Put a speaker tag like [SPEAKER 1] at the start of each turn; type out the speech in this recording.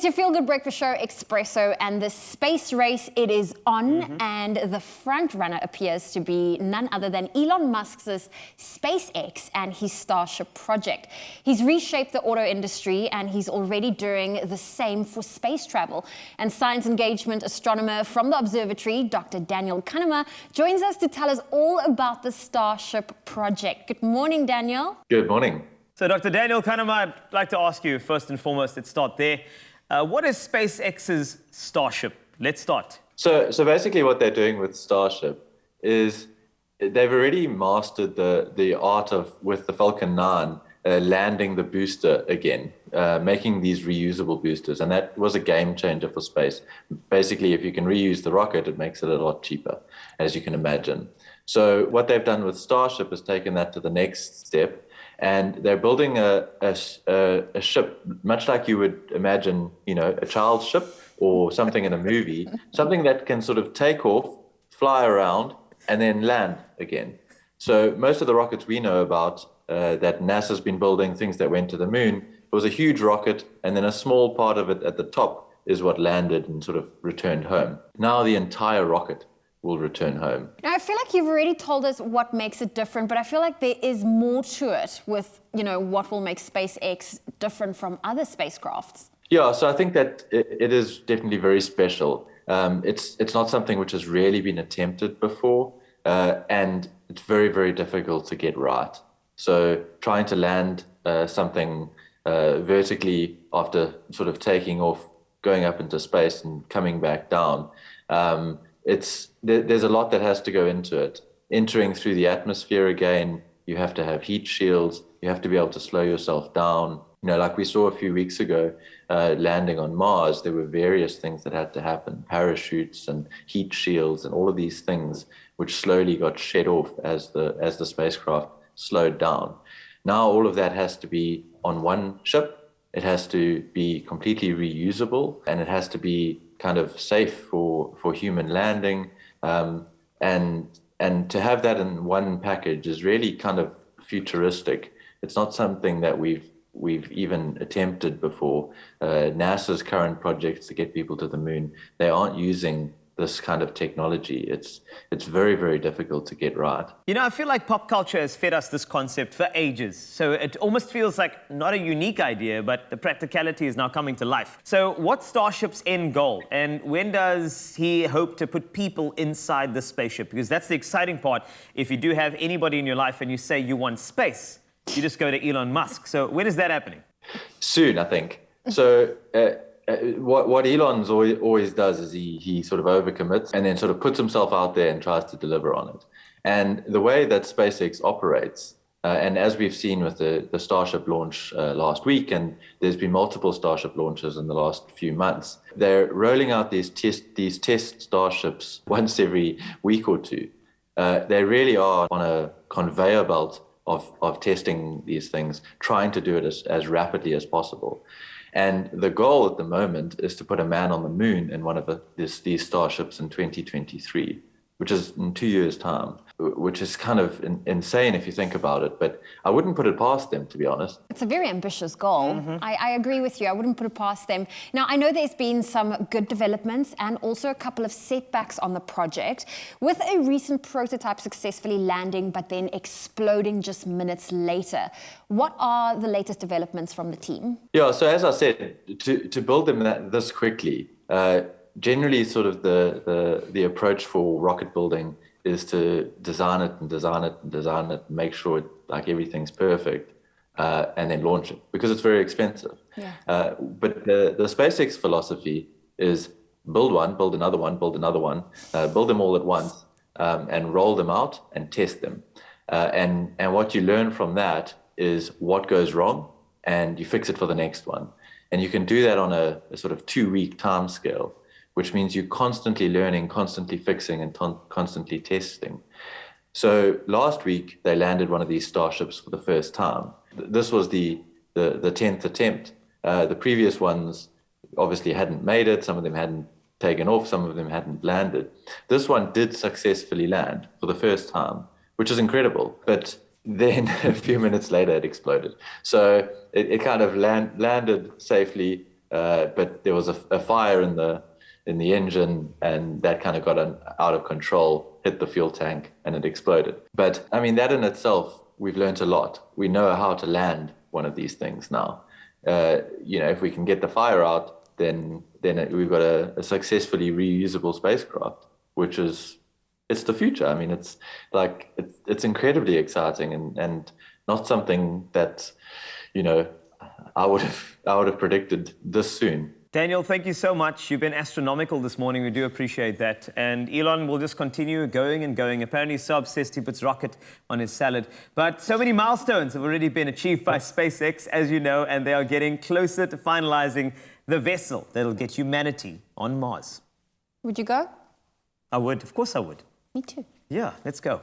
[SPEAKER 1] It's your feel-good breakfast show, Expresso, and the space race, it is on, and the front runner appears to be none other than Elon Musk's SpaceX and his Starship project. He's reshaped the auto industry, and he's already doing the same for space travel. And science engagement astronomer from the observatory, Dr. Daniel Kahneman, joins us to tell us all about the Starship project. Good morning, Daniel.
[SPEAKER 2] Good morning.
[SPEAKER 3] So, Dr. Daniel Kahneman, I'd like to ask you, first and foremost, let's start there. What is SpaceX's Starship? Let's start.
[SPEAKER 2] So basically what they're doing with Starship is they've already mastered the art of, with the Falcon 9, landing the booster again, making these reusable boosters. And that was a game changer for space. Basically, if you can reuse the rocket, it makes it a lot cheaper, as you can imagine. So what they've done with Starship is taken that to the next step. And they're building a ship, much like you would imagine, you know, a child's ship or something in a movie, something that can sort of take off, fly around, and then land again. So most of the rockets we know about that NASA's been building, things that went to the moon, it was a huge rocket, and then a small part of it at the top is what landed and sort of returned home. Now the entire rocket will return home.
[SPEAKER 1] Now, I feel like you've already told us what makes it different, but I feel like there is more to it with, you know, what will make SpaceX different from other spacecrafts.
[SPEAKER 2] Yeah, so I think that it is definitely very special. It's not something which has really been attempted before, and it's very, very difficult to get right. So trying to land something vertically after sort of taking off, going up into space and coming back down, there's a lot that has to go into it. Entering through the atmosphere again, you have to have heat shields, you have to be able to slow yourself down. You know, like we saw a few weeks ago, landing on Mars, there were various things that had to happen, parachutes and heat shields and all of these things which slowly got shed off as the spacecraft slowed down. Now all of that has to be on one ship, it has to be completely reusable, and it has to be kind of safe for human landing, and to have that in one package is really kind of futuristic. It's not something that we've even attempted before. NASA's current projects to get people to the moon, they aren't using this kind of technology. It's very, very difficult to get right.
[SPEAKER 3] You know, I feel like pop culture has fed us this concept for ages. So it almost feels like not a unique idea, but the practicality is now coming to life. So what's Starship's end goal? And when does he hope to put people inside the spaceship? Because that's the exciting part. If you do have anybody in your life and you say you want space, you just go to Elon Musk. So when is that happening?
[SPEAKER 2] Soon, I think. So what Elon's always does is he sort of overcommits and then sort of puts himself out there and tries to deliver on it. And the way that SpaceX operates, and as we've seen with the Starship launch last week, and there's been multiple Starship launches in the last few months, they're rolling out these test Starships once every week or two. They really are on a conveyor belt of testing these things, trying to do it as rapidly as possible. And the goal at the moment is to put a man on the moon in one of these Starships in 2023, which is in 2 years' time, which is kind of insane if you think about it. But I wouldn't put it past them, to be honest.
[SPEAKER 1] It's a very ambitious goal. I agree with you. I wouldn't put it past them. Now, I know there's been some good developments and also a couple of setbacks on the project, with a recent prototype successfully landing but then exploding just minutes later. What are the latest developments from the team?
[SPEAKER 2] Yeah, so as I said, to build them this quickly, generally sort of the approach for rocket building is to design it and design it and design it, and make sure like everything's perfect, and then launch it, because it's very expensive.
[SPEAKER 1] Yeah.
[SPEAKER 2] But the SpaceX philosophy is build one, build another one, build another one, build them all at once, and roll them out and test them. And what you learn from that is what goes wrong, and you fix it for the next one. And you can do that on a sort of 2-week time scale, which means you're constantly learning, constantly fixing, and constantly testing. So last week, they landed one of these Starships for the first time. This was the 10th attempt. The previous ones obviously hadn't made it. Some of them hadn't taken off. Some of them hadn't landed. This one did successfully land for the first time, which is incredible. But then a few minutes later, it exploded. So it kind of landed safely, but there was a fire in the engine, and that kind of got out of control, hit the fuel tank, and it exploded. But I mean, that in itself, we've learned a lot. We know how to land one of these things now. If we can get the fire out, then we've got a successfully reusable spacecraft, which is, it's the future. I mean, it's incredibly exciting and not something that, I would have predicted this soon.
[SPEAKER 3] Daniel, thank you so much. You've been astronomical this morning. We do appreciate that. And Elon will just continue going and going. Apparently, he's so obsessed he puts rocket on his salad. But so many milestones have already been achieved by SpaceX, as you know, and they are getting closer to finalizing the vessel that'll get humanity on Mars.
[SPEAKER 1] Would you go?
[SPEAKER 3] I would. Of course I would.
[SPEAKER 1] Me too.
[SPEAKER 3] Yeah, let's go.